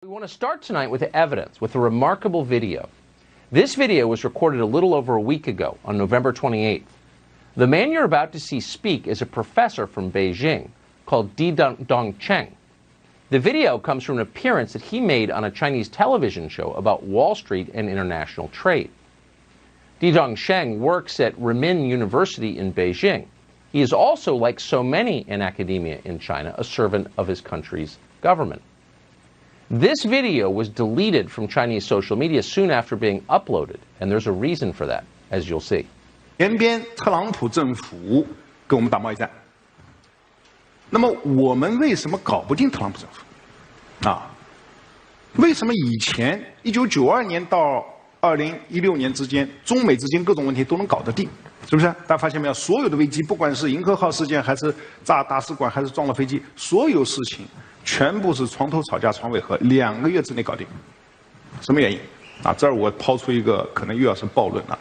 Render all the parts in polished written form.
We want to start tonight with evidence, with a remarkable video. This video was recorded a little over a week ago, on November 28th. The man you're about to see speak is a professor from Beijing called Dong Cheng. The video comes from an appearance that he made on a Chinese television show about Wall Street and international trade. Dong Cheng works at Renmin University in Beijing. He is also, like so many in academia in China, a servant of his country's government. This video was deleted from Chinese social media soon after being uploaded, and there's a reason for that, as you'll see. 前边特朗普政府跟我们打贸易战，那么我们为什么搞不定特朗普政府？啊，为什么以前1992年到2016年之间，中美之间各种问题都能搞得定？是不是？大家发现没有？所有的危机，不管是银河号事件，还是炸大使馆，还是撞了飞机，所有事情。 全部是床头吵架床尾和，2个月之内搞定。什么原因？啊，这儿我抛出一个可能又要是暴论了，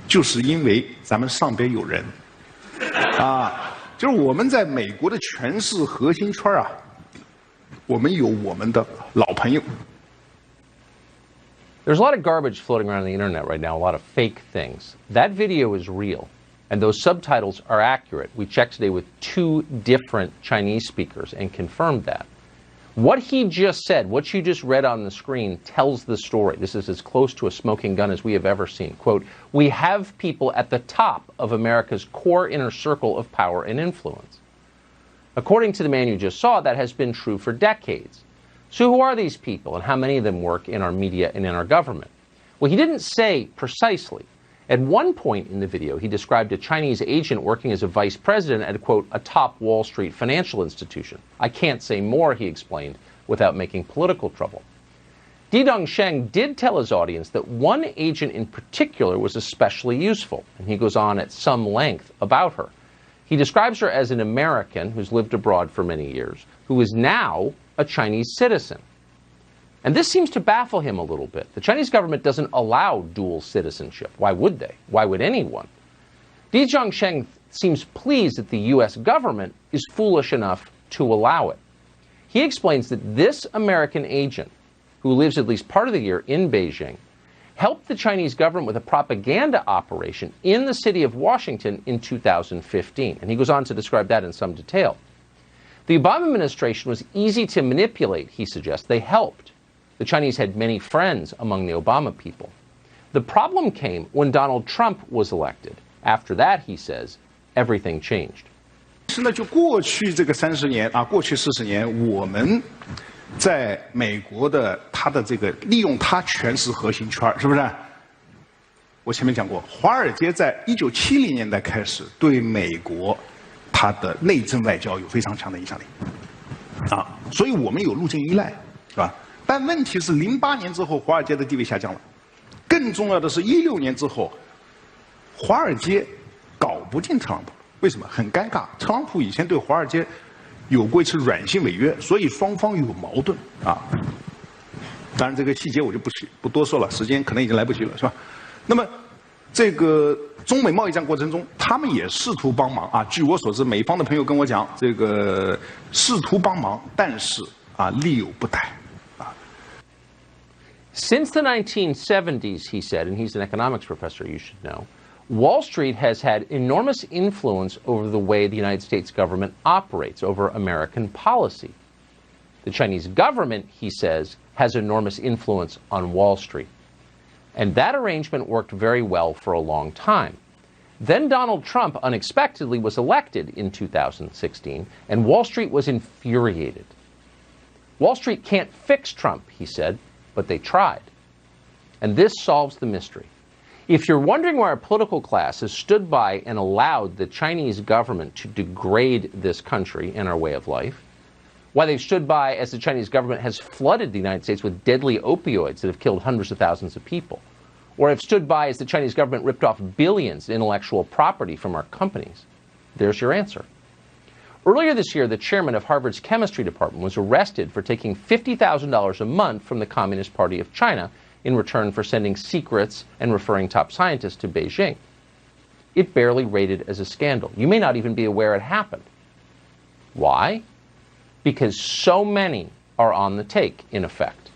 就是因为咱们上边有人，啊，就是我们在美国的权势核心圈啊，我们有我们的老朋友。 There's a lot of garbage floating around the internet right now, a lot of fake things. That video is real, and those subtitles are accurate. We checked today with 2 different Chinese speakers and confirmed that. What he just said, what you just read on the screen, tells the story. This is as close to a smoking gun as we have ever seen. Quote, we have people at the top of America's core inner circle of power and influence. According to the man you just saw, that has been true for decades. So who are these people, and how many of them work in our media and in our government? Well, he didn't say precisely. At one point in the video, he described a Chinese agent working as a vice president at, quote, a top Wall Street financial institution. I can't say more, he explained, without making political trouble. Dong Cheng did tell his audience that one agent in particular was especially useful, and he goes on at some length about her. He describes her as an American who's lived abroad for many years, who is now a Chinese citizen. And this seems to baffle him a little bit. The Chinese government doesn't allow dual citizenship. Why would they? Why would anyone? Dong Cheng seems pleased that the U.S. government is foolish enough to allow it. He explains that this American agent, who lives at least part of the year in Beijing, helped the Chinese government with a propaganda operation in the city of Washington in 2015. And he goes on to describe that in some detail. The Obama administration was easy to manipulate, he suggests. They helped. The Chinese had many friends among the Obama people. The problem came when Donald Trump was elected. After that, he says, everything changed. 是呢，就过去这个30年啊，过去40年，我们在美国的他的这个利用他权势核心圈，是不是？我前面讲过，华尔街在1970年代开始对美国它的内政外交有非常强的影响力，啊，所以我们有路径依赖，是吧？ 但问题是，08年之后，华尔街的地位下降了。更重要的是，16年之后，华尔街搞不定特朗普，为什么？很尴尬。特朗普以前对华尔街有过一次软性违约，所以双方有矛盾啊。当然，这个细节我就不多说了，时间可能已经来不及了，是吧？那么，这个中美贸易战过程中，他们也试图帮忙啊。据我所知，美方的朋友跟我讲，这个试图帮忙，但是啊，力有不逮。 Since the 1970s, he said, and he's an economics professor, you should know, Wall Street has had enormous influence over the way the United States government operates, over American policy. The Chinese government, he says, has enormous influence on Wall Street. And that arrangement worked very well for a long time. Then Donald Trump unexpectedly was elected in 2016, and Wall Street was infuriated. Wall Street can't fix Trump, he said, but they tried. And this solves the mystery. If you're wondering why our political class has stood by and allowed the Chinese government to degrade this country and our way of life, why they've stood by as the Chinese government has flooded the United States with deadly opioids that have killed hundreds of thousands of people, or have stood by as the Chinese government ripped off billions in intellectual property from our companies, there's your answer. Earlier this year, the chairman of Harvard's chemistry department was arrested for taking $50,000 a month from the Communist Party of China in return for sending secrets and referring top scientists to Beijing. It barely rated as a scandal. You may not even be aware it happened. Why? Because so many are on the take, in effect.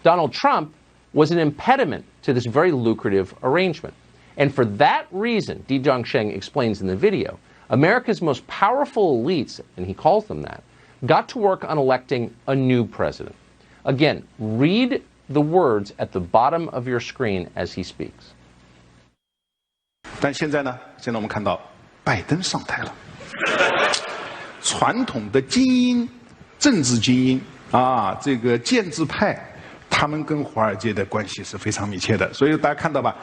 Donald Trump was an impediment to this very lucrative arrangement. And for that reason, Di Zhangsheng explains in the video, America's most powerful elites, and he calls them that, got to work on electing a new president. Again, read the words at the bottom of your screen as he speaks. 但现在呢？现在我们看到拜登上台了，传统的精英、政治精英啊，这个建制派，他们跟华尔街的关系是非常密切的。所以大家看到吧，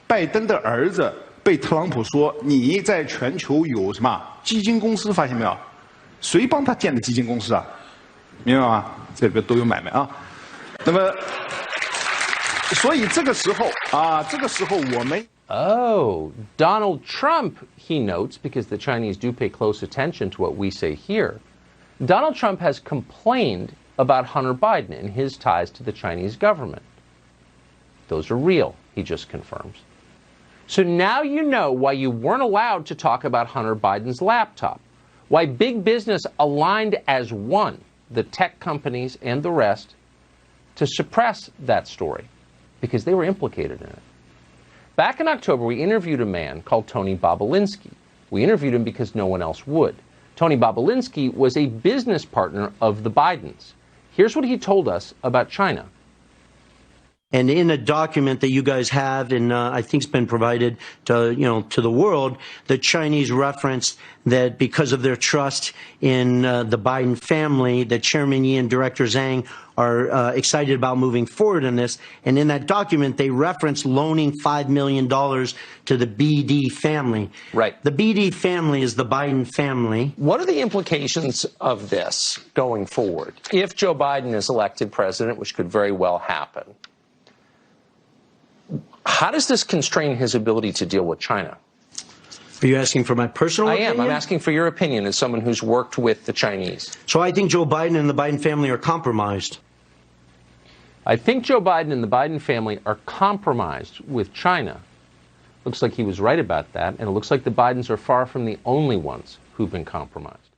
拜登的儿子被特朗普说你在全球有什么基金公司，发现没有？谁帮他建的基金公司啊？明白吗？这个都有买卖啊。那么，所以这个时候啊，这个时候我们。Oh, Donald Trump, he notes, because the Chinese do pay close attention to what we say here, Donald Trump has complained about Hunter Biden and his ties to the Chinese government. Those are real, he just confirms. So now you know why you weren't allowed to talk about Hunter Biden's laptop, why big business aligned as one, the tech companies and the rest, to suppress that story, because they were implicated in it. Back in October, we interviewed a man called Tony Bobulinski. We interviewed him because no one else would. Tony Bobulinski was a business partner of the Bidens. Here's what he told us about China. And in a document that you guys have, and I think it's been provided to the world, the Chinese reference that because of their trust in the Biden family, that Chairman Yi and Director Zhang are excited about moving forward in this. And in that document, they reference loaning $5 million to the BD family. Right. The BD family is the Biden family. What are the implications of this going forward? If Joe Biden is elected president, which could very well happen, how does this constrain his ability to deal with China? Are you asking for my personal opinion? I am. I'm asking for your opinion as someone who's worked with the Chinese. So I think Joe Biden and the Biden family are compromised. I think Joe Biden and the Biden family are compromised with China. Looks like he was right about that, and it looks like the Bidens are far from the only ones who've been compromised.